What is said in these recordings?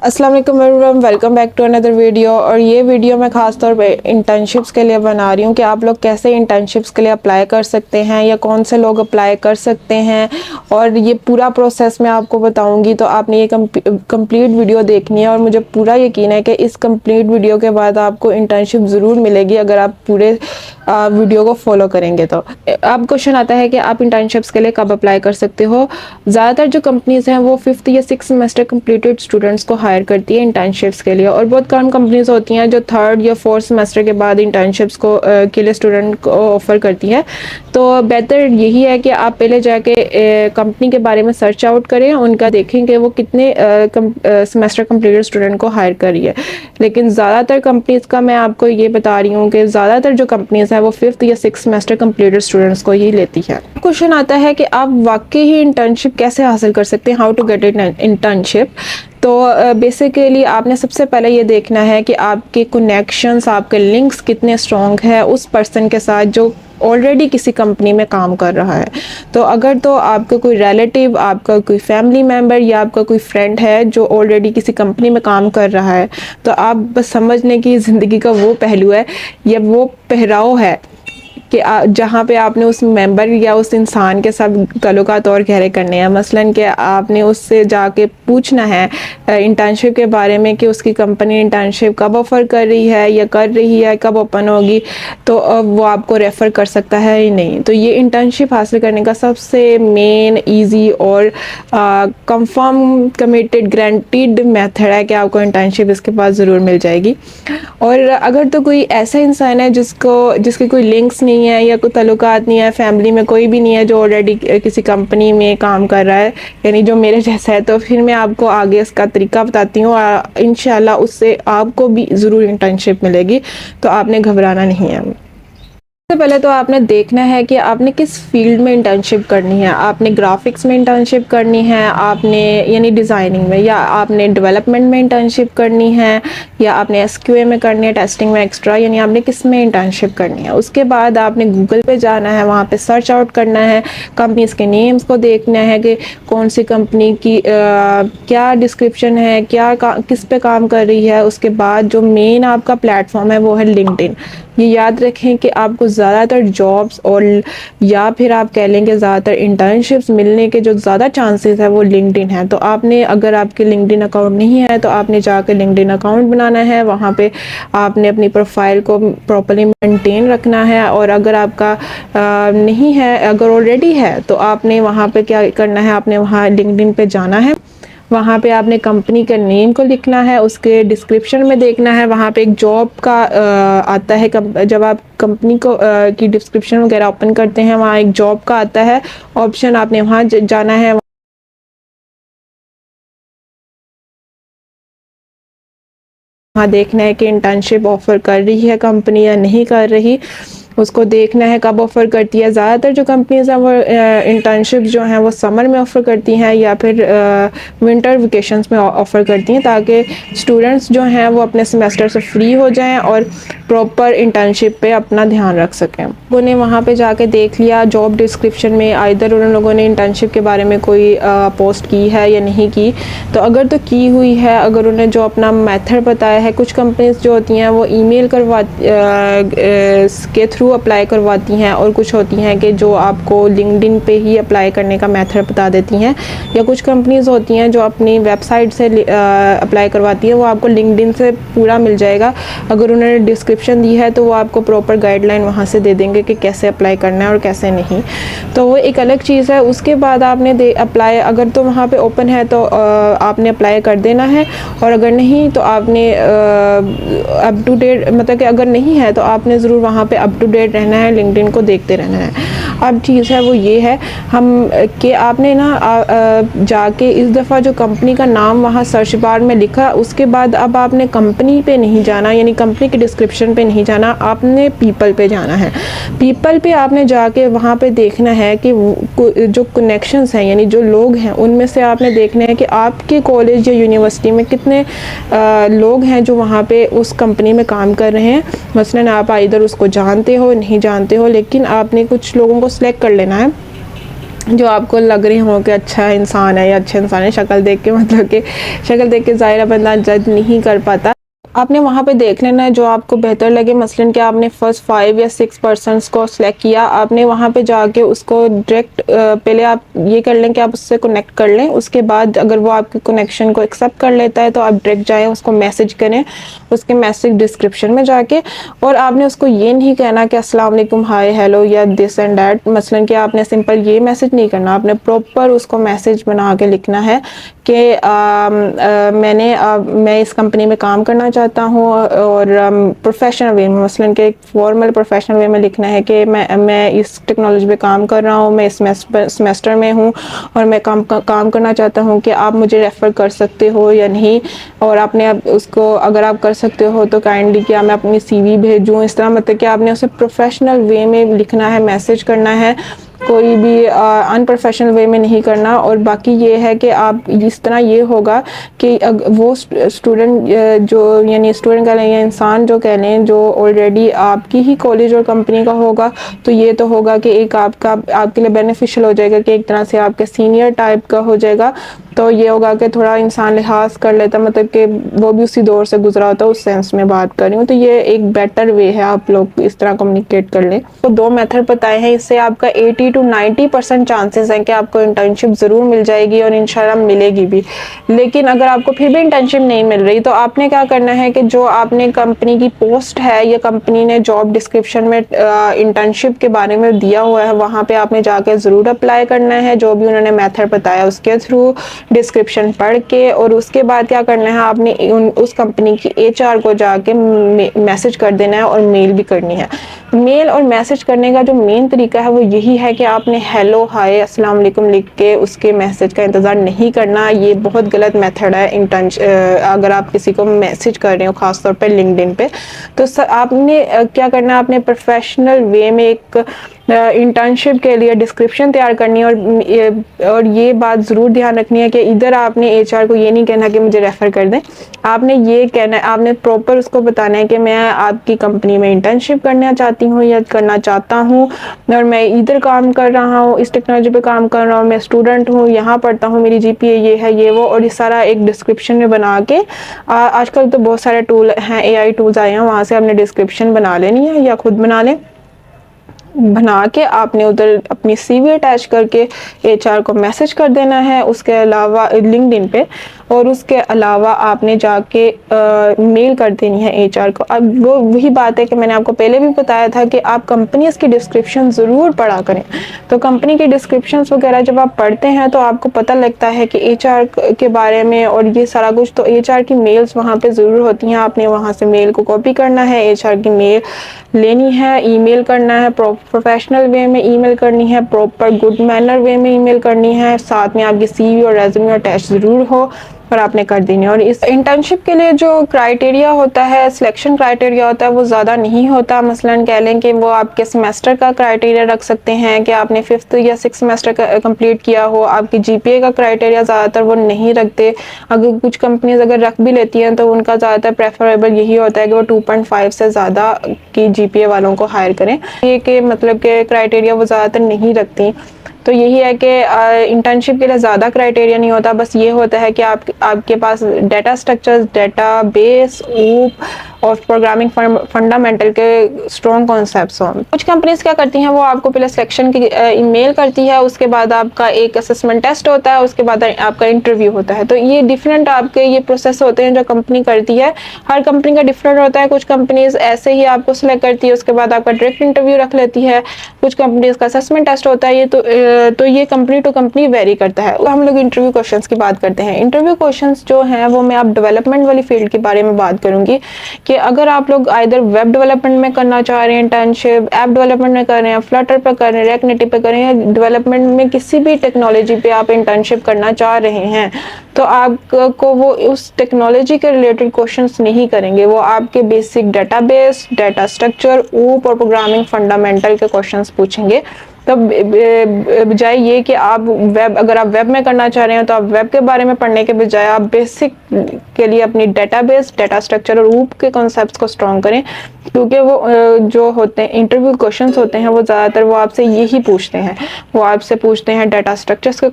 अस्सलाम वालेकुम everyone, welcome back to another video. और ये वीडियो मैं ख़ास तौर पे इंटर्नशिप्स के लिए बना रही हूँ कि आप लोग कैसे इंटर्नशिप्स के लिए अप्लाई कर सकते हैं या कौन से लोग अप्लाई कर सकते हैं, और ये पूरा प्रोसेस मैं आपको बताऊँगी। तो आपने ये कंप्लीट वीडियो देखनी है और मुझे पूरा यकीन है कि इस कंप्लीट वीडियो के बाद आपको इंटर्नशिप ज़रूर मिलेगी अगर आप पूरे वीडियो को फॉलो करेंगे। तो अब क्वेश्चन आता है कि आप इंटर्नशिप्स के लिए कब अप्लाई कर सकते हो। ज़्यादातर जो कंपनीज़ हैं वो 5th या 6th सेमेस्टर कंप्लीटेड स्टूडेंट्स को हायर करती है इंटर्नशिप्स के लिए, और बहुत कम कंपनीज होती हैं जो 3rd या 4th सेमेस्टर के बाद इंटर्नशिप्स को के लिए स्टूडेंट को ऑफ़र करती है। तो बेहतर यही है कि आप पहले जाके कंपनी के बारे में सर्च आउट करें, उनका देखें कि वो कितने सेमेस्टर कंप्लीटेड स्टूडेंट को हायर कर रही है। लेकिन ज़्यादातर कंपनीज़ का मैं आपको ये बता रही हूँ कि ज़्यादातर जो कंपनीज़ हैं वो 5th या 6th सेमेस्टर कंप्लीटेड स्टूडेंट्स को ही लेती है। क्वेश्चन आता है कि आप वाकई ही इंटर्नशिप कैसे हासिल कर सकते हैं, how to get it internship. तो बेसिकली आपने सबसे पहले ये देखना है कि आपके कनेक्शंस, आपके लिंक्स कितने स्ट्रॉन्ग है उस पर्सन के साथ जो ऑलरेडी किसी कंपनी में काम कर रहा है। तो अगर तो आपका कोई रिलेटिव, आपका कोई फैमिली मेम्बर या आपका कोई फ्रेंड है जो ऑलरेडी किसी कंपनी में काम कर रहा है, तो आप बस समझने की ज़िंदगी का वो पहलू है या वो पहराव है कि जहाँ पे आपने उस मेंबर या उस इंसान के साथ ताल्लुकात और गहरे करने हैं। मसलन कि आपने उससे जाके पूछना है इंटर्नशिप के बारे में कि उसकी कंपनी इंटर्नशिप कब ऑफ़र कर रही है या कर रही है, कब ओपन होगी, तो वो आपको रेफ़र कर सकता है या नहीं। तो ये इंटर्नशिप हासिल करने का सबसे मेन, ईजी और कंफर्म, कमिटेड, गारंटीड मेथड है कि आपको इंटर्नशिप इसके पास ज़रूर मिल जाएगी। और अगर तो कोई ऐसा इंसान है जिसके कोई लिंक्स नहीं है या कोई ताल्लुकात नहीं है, फैमिली में कोई भी नहीं है जो ऑलरेडी किसी कंपनी में काम कर रहा है, यानी जो मेरे जैसा है, तो फिर मैं आपको आगे इसका तरीका बताती हूँ। इंशाल्लाह उससे आपको भी ज़रूर इंटर्नशिप मिलेगी, तो आपने घबराना नहीं है। सबसे पहले तो आपने देखना है कि आपने किस फील्ड में इंटर्नशिप करनी है। आपने ग्राफिक्स में इंटर्नशिप करनी है, आपने यानी डिज़ाइनिंग में, या आपने डेवलपमेंट में इंटर्नशिप करनी है, या आपने एसक्यूए में करनी है, टेस्टिंग में, एक्स्ट्रा, यानी आपने किस में इंटर्नशिप करनी है। उसके बाद आपने गूगल पे जाना है, वहाँ पे सर्च आउट करना है, कंपनीज़ के नेम्स को देखना है कि कौन सी कंपनी की क्या डिस्क्रिप्शन है, किस पे काम कर रही है। उसके बाद जो मेन आपका प्लेटफॉर्म है वो है लिंक्डइन। ये याद रखें कि आपको ज़्यादातर जॉब्स और या फिर आप कह लें कि ज़्यादातर इंटर्नशिप्स मिलने के जो ज़्यादा चांसेस है वो लिंक्डइन है। तो आपने, अगर आपके लिंक्डइन अकाउंट नहीं है तो आपने जाकर लिंक्डइन अकाउंट बनाना है, वहाँ पे आपने अपनी प्रोफाइल को प्रॉपर्ली मेंटेन रखना है। और अगर आपका नहीं है, अगर ऑलरेडी है, तो आपने वहाँ पे क्या करना है, आपने वहाँ लिंक्डइन पे जाना है, वहाँ पे आपने कंपनी के नेम को लिखना है, उसके डिस्क्रिप्शन में देखना है, वहाँ पे एक जॉब का आता है। जब आप कंपनी को की डिस्क्रिप्शन वगैरह ओपन करते हैं, वहाँ एक जॉब का आता है ऑप्शन, आपने वहाँ जाना है। वहाँ देखना है कि इंटर्नशिप ऑफ़र कर रही है कंपनी या नहीं कर रही, उसको देखना है कब ऑफ़र करती है। ज़्यादातर जो कंपनीज़ हैं वो इंटर्नशिप जो हैं वो समर में ऑफ़र करती हैं या फिर विंटर वेकेशंस में ऑफ़र करती हैं, ताकि स्टूडेंट्स जो हैं वो अपने सेमेस्टर से फ्री हो जाएं और प्रॉपर इंटर्नशिप पे अपना ध्यान रख सकें। लोगों ने वहाँ पे जाके देख लिया जॉब डिस्क्रिप्शन में, आइदर उन लोगों ने इंटर्नशिप के बारे में कोई पोस्ट की है या नहीं की। तो अगर तो की हुई है, अगर उन्हें जो अपना मेथड बताया है, कुछ कंपनीज जो होती हैं वो ईमेल के थ्रू अप्लाई करवाती हैं, और कुछ होती हैं कि जो आपको लिंक्डइन पे ही अप्लाई करने का मेथड बता देती हैं, या कुछ कंपनीज होती हैं जो अपनी वेबसाइट से अप्लाई करवाती हैं, वो आपको लिंक्डइन से पूरा मिल जाएगा। अगर उन्होंने डिस्क्रिप्शन दी है तो वो आपको प्रॉपर गाइडलाइन वहाँ से दे देंगे कि कैसे अप्लाई करना है और कैसे नहीं। तो वो एक अलग चीज़ है। उसके बाद आपने अप्लाई, अगर तो वहाँ पे ओपन है तो आपने अप्लाई कर देना है, और अगर नहीं तो आपने अप टू डेट, मतलब कि अगर नहीं है तो आपने ज़रूर वहाँ पे अप टू डेट रहना है, लिंक्डइन को देखते रहना है। अब चीज़ है वो ये है कि आपने ना जाके इस दफ़ा जो कंपनी का नाम वहाँ सर्च बार में लिखा, उसके बाद अब आपने कंपनी पे नहीं जाना, यानी कंपनी के डिस्क्रिप्शन पे नहीं जाना, आपने पीपल पे जाना है। पीपल पे आपने जाके वहाँ पे देखना है कि जो कनेक्शंस हैं, यानी जो लोग हैं, उनमें से आपने देखना है कि आपके कॉलेज या यूनिवर्सिटी में कितने लोग हैं जो वहाँ पे उस कंपनी में काम कर रहे हैं। मसलन आप इधर उसको जानते हो, नहीं जानते हो, लेकिन आपने कुछ लोगों को सिलेक्ट कर लेना है। जो आपको लग रही हो कि अच्छा इंसान है या अच्छा इंसान है, शक्ल देख के, मतलब कि शक्ल देख के ज़ाहिर बंदा जज नहीं कर पाता। आपने वहाँ पे देख लेना है जो आपको बेहतर लगे। मसलन कि आपने फर्स्ट 5 या 6 पर्सनस को सिलेक्ट किया, आपने वहाँ पे जाके उसको डायरेक्ट पहले आप ये कर लें कि आप उससे कनेक्ट कर लें। उसके बाद अगर वो आपके कनेक्शन को एक्सेप्ट कर लेता है तो आप डायरेक्ट जाएं, उसको मैसेज करें, उसके मैसेज डिस्क्रिप्शन में जाके। और आपने उसको ये नहीं कहना कि अस्सलाम वालेकुम, हाय, हेलो या दिस एंड दैट। मसलन कि आपने सिंपल ये मैसेज नहीं करना, आपने प्रॉपर उसको मैसेज बना के लिखना है कि मैं इस कंपनी में काम करना चाहता हूँ और प्रोफेशनल वे में, मसलन कि एक फॉर्मल प्रोफेशनल वे में लिखना है कि मैं इस टेक्नोलॉजी पे काम कर रहा हूँ, मैं इस सेमेस्टर में हूँ और मैं काम करना चाहता हूँ कि आप मुझे रेफ़र कर सकते हो या नहीं। और आपने अब उसको अगर आप कर सकते हो तो काइंडली कि मैं अपनी CV भेजूँ, इस तरह मतलब कि आपने उसे प्रोफेशनल वे में लिखना है, मैसेज करना है, कोई भी अनप्रोफेशनल वे में नहीं करना। और बाकी ये है कि आप इस तरह ये होगा कि वो स्टूडेंट जो यानी स्टूडेंट कह लें या इंसान जो कह लें जो ऑलरेडी आपकी ही कॉलेज और कंपनी का होगा, तो ये तो होगा कि एक आपके लिए बेनिफिशियल हो जाएगा कि एक तरह से आपके सीनियर टाइप का हो जाएगा। तो ये होगा कि थोड़ा इंसान लिहाज कर लेता, मतलब कि वो भी उसी दौर से गुजरा होता है, उस सेंस में बात कर रही हूँ। तो ये एक बेटर वे है, आप लोग इस तरह कम्युनिकेट कर लें। तो 2 मेथड बताए हैं, इससे आपका 80 to 90% चांसेस हैं कि आपको इंटर्नशिप ज़रूर मिल जाएगी और इंशाल्लाह मिलेगी भी। लेकिन अगर आपको फिर भी इंटर्नशिप नहीं मिल रही तो आपने क्या करना है कि जो आपने कंपनी की पोस्ट है या कंपनी ने जॉब डिस्क्रिप्शन में इंटर्नशिप के बारे में दिया हुआ है, वहाँ पे आपने जाके ज़रूर अप्लाई करना है, जो भी उन्होंने मेथड बताया उसके थ्रू डिस्क्रिप्शन पढ़ के। और उसके बाद क्या करना है, आपने उस कंपनी की HR को जाके मैसेज कर देना है और मेल भी करनी है। मेल और मैसेज करने का जो मेन तरीका है वो यही है कि आपने हेलो, हाय, अस्सलाम वालेकुम लिख के उसके मैसेज का इंतज़ार नहीं करना। ये बहुत गलत मेथड है अगर आप किसी को मैसेज कर रहे हो, ख़ासतौर पर लिंक्डइन पे। तो आपने क्या करना है, आपने प्रोफेशनल वे में एक इंटर्नशिप के लिए डिस्क्रिप्शन तैयार करनी है। और ये बात ज़रूर ध्यान रखनी है कि इधर आपने HR को ये नहीं कहना कि मुझे रेफ़र कर दें, आपने ये कहना है, आपने प्रॉपर उसको बताना है कि मैं आपकी कंपनी में इंटर्नशिप करना चाहती हूँ या करना चाहता हूँ और मैं इधर काम कर रहा हूँ, इस टेक्नोलॉजी पे काम कर रहा हूँ, मैं स्टूडेंट हूँ, यहाँ पढ़ता हूँ, मेरी GPA ये है, ये वो। और ये सारा एक डिस्क्रिप्शन में बना के आजकल तो बहुत सारे टूल हैं, AI टूल्स आए हैं, वहाँ से आपने डिस्क्रिप्शन बना लेनी है या खुद बना लें। बना के आपने उधर अपनी CV अटैच करके HR को मैसेज कर देना है, उसके अलावा लिंक्डइन पे। और उसके अलावा आपने जाके मेल कर देनी है HR को। अब वो वही बात है कि मैंने आपको पहले भी बताया था कि आप कंपनीज की डिस्क्रिप्शन ज़रूर पढ़ा करें। तो कंपनी की डिस्क्रिप्शंस वगैरह जब आप पढ़ते हैं तो आपको पता लगता है कि HR के बारे में और ये सारा कुछ। तो HR की मेल्स वहाँ पे ज़रूर होती हैं, आपने वहाँ से मेल को कॉपी करना है, HR की मेल लेनी है, ईमेल करना है, प्रोफेशनल वे में ईमेल करनी है, प्रॉपर गुड मैनर वे में ईमेल करनी है, साथ में आपकी CV और रेज्यूमे अटैच ज़रूर हो और आपने कर देनी है। और इस इंटर्नशिप के लिए जो क्राइटेरिया होता है, सिलेक्शन क्राइटेरिया होता है, वो ज़्यादा नहीं होता। मसलन कह लें कि वो आपके सेमेस्टर का क्राइटेरिया रख सकते हैं कि आपने 5th या 6th सेमेस्टर का कंप्लीट किया हो। आपकी GPA का क्राइटेरिया ज़्यादातर वो नहीं रखते। अगर कुछ कंपनीज अगर रख भी लेती हैं तो उनका ज़्यादातर प्रेफरेबल यही होता है कि वो 2.5 से ज़्यादा की GPA वालों को हायर करें। ये कि मतलब के क्राइटेरिया वो ज़्यादातर नहीं रखती। तो यही है कि इंटर्नशिप के लिए ज़्यादा क्राइटेरिया नहीं होता, बस ये होता है कि आपके पास डेटा स्ट्रक्चर्स, डेटा बेस, और प्रोग्रामिंग फंडामेंटल के स्ट्रॉन्ग कॉन्सेप्ट्स हों। कुछ कंपनीज क्या करती हैं, वो आपको पहले सिलेक्शन की ईमेल करती है, उसके बाद आपका एक असेसमेंट टेस्ट होता है, उसके बाद आपका इंटरव्यू होता है। तो ये डिफरेंट आपके ये प्रोसेस होते हैं जो कंपनी करती है, हर कंपनी का डिफरेंट होता है। कुछ कंपनीज ऐसे ही आपको सिलेक्ट करती है, उसके बाद आपका डायरेक्ट इंटरव्यू रख लेती है। कुछ कंपनीज का असेसमेंट टेस्ट होता है। तो ये कंपनी टू कंपनी वेरी करता है। हम लोग इंटरव्यू क्वेश्चंस की बात करते हैं। इंटरव्यू क्वेश्चंस जो हैं वो मैं अब डेवलपमेंट वाली फील्ड के बारे में बात करूंगी कि अगर आप लोग आइदर वेब डेवलपमेंट में करना चाह रहे हैं इंटर्नशिप, ऐप डेवलपमेंट में कर रहे हैं, फ्लटर पे कर रहे हैं, रिएक्ट नेटिव पे कर रहे हैं, डेवलपमेंट में किसी भी टेक्नोलॉजी पे आप इंटर्नशिप करना चाह रहे हैं, तो आपको वो उस टेक्नोलॉजी के रिलेटेड क्वेश्चंस नहीं करेंगे। वो आपके बेसिक डेटाबेस, डेटा स्ट्रक्चर, और प्रोग्रामिंग फंडामेंटल के क्वेश्चंस पूछेंगे। तब बजाय ये कि आप अगर आप वेब में करना चाह रहे हैं तो आप वेब के बारे में पढ़ने के बजाय आप बेसिक के लिए अपनी डेटाबेस, डेटा स्ट्रक्चर और ऊप के कॉन्सेप्ट्स को स्ट्रॉन्ग करें, क्योंकि वो जो होते हैं इंटरव्यू क्वेश्चंस होते हैं वो ज़्यादातर वो आपसे यही पूछते हैं। वो आपसे पूछते हैं डेटा स्ट्रक्चर्स के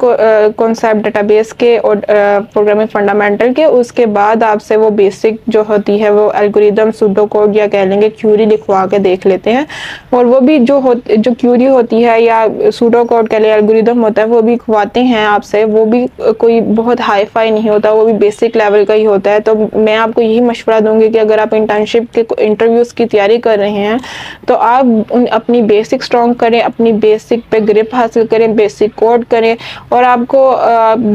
कॉन्सेप्ट, डेटाबेस के और प्रोग्रामिंग फंडामेंटल के। उसके बाद आपसे वो बेसिक जो होती है वो एल्गोरिदम, सूडो कोड या कह लेंगे क्यूरी लिखवा के देख लेते हैं। और वो भी जो क्यूरी होती है या सूडो कोड के लिए एल्गोरिदम होता है वो भी खुवाते हैं आपसे, वो भी कोई बहुत हाई फाई नहीं होता, वो भी बेसिक लेवल का ही होता है। तो मैं आपको यही मशवरा दूंगी कि अगर आप इंटर्नशिप के इंटरव्यूज़ की तैयारी कर रहे हैं तो आप अपनी बेसिक स्ट्रॉन्ग करें, अपनी बेसिक पे ग्रिप हासिल करें, बेसिक कोड करें। और आपको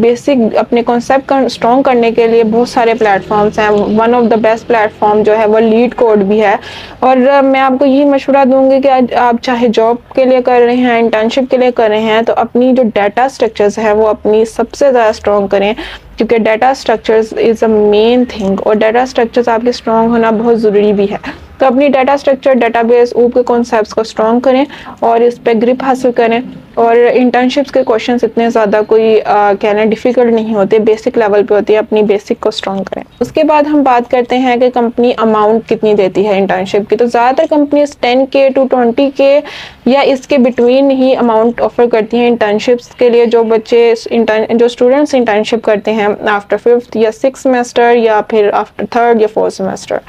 बेसिक अपने कॉन्सेप्ट स्ट्रॉन्ग करने के लिए बहुत सारे प्लेटफॉर्म्स हैं। One of the best platform जो है वो लीड कोड भी है। और मैं आपको यही मशवरा दूंगी कि आप चाहे जॉब के लिए कर रहे हैं, इंटर्नशिप के लिए कर रहे हैं, तो अपनी जो डाटा स्ट्रक्चर्स है वो अपनी सबसे ज़्यादा स्ट्रॉन्ग करें, क्योंकि data structures is a main thing. और डाटा स्ट्रक्चर्स आपके स्ट्रॉन्ग होना बहुत ज़रूरी भी है। तो अपनी डाटा स्ट्रक्चर, डेटाबेस, ऊप के कॉन्सेप्ट्स को स्ट्रॉन्ग करें और इस पे ग्रिप हासिल करें। और इंटर्नशिप्स के क्वेश्चंस इतने ज़्यादा कोई कहना डिफ़िकल्ट नहीं होते, बेसिक लेवल पे होते हैं। अपनी बेसिक को स्ट्रॉन्ग करें। उसके बाद हम बात करते हैं कि कंपनी अमाउंट कितनी देती है इंटर्नशिप की। तो ज़्यादातर कंपनीज 10K to 20K या इसके बिटवीन ही अमाउंट ऑफर करती हैं इंटर्नशिप्स के लिए। जो बच्चे जो स्टूडेंट्स इंटर्नशिप करते हैं आफ्टर 5th या 6th सेमेस्टर या फिर आफ्टर 3rd या 4th सेमेस्टर,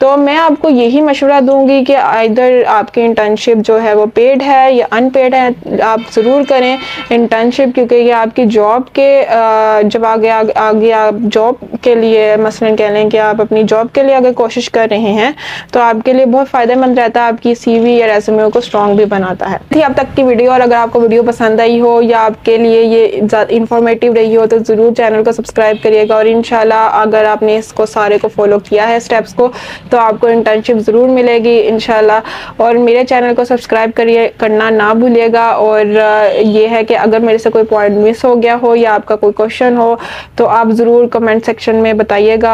तो मैं आपको यही मशवरा दूंगी कि इधर आपकी इंटर्नशिप जो है वो पेड है या अनपेड है, आप ज़रूर करें इंटर्नशिप, क्योंकि ये आपकी जॉब के जब आगे आप जॉब के लिए मसलन कह लें कि आप अपनी जॉब के लिए अगर कोशिश कर रहे हैं तो आपके लिए बहुत फ़ायदेमंद रहता है, आपकी CV या रेज्यूमे को स्ट्रॉन्ग भी बनाता है। थी अब तक की वीडियो, और अगर आपको वीडियो पसंद आई हो या आपके लिए ये इंफॉर्मेटिव रही हो तो ज़रूर चैनल को सब्सक्राइब करिएगा। और इंशाल्लाह अगर आपने इसको सारे को फॉलो किया है स्टेप्स को तो आपको इंटर्नशिप ज़रूर मिलेगी इंशाल्लाह। और मेरे चैनल को सब्सक्राइब करना ना भूलिएगा। और ये है कि अगर मेरे से कोई पॉइंट मिस हो गया हो या आपका कोई क्वेश्चन हो तो आप ज़रूर कमेंट सेक्शन में बताइएगा।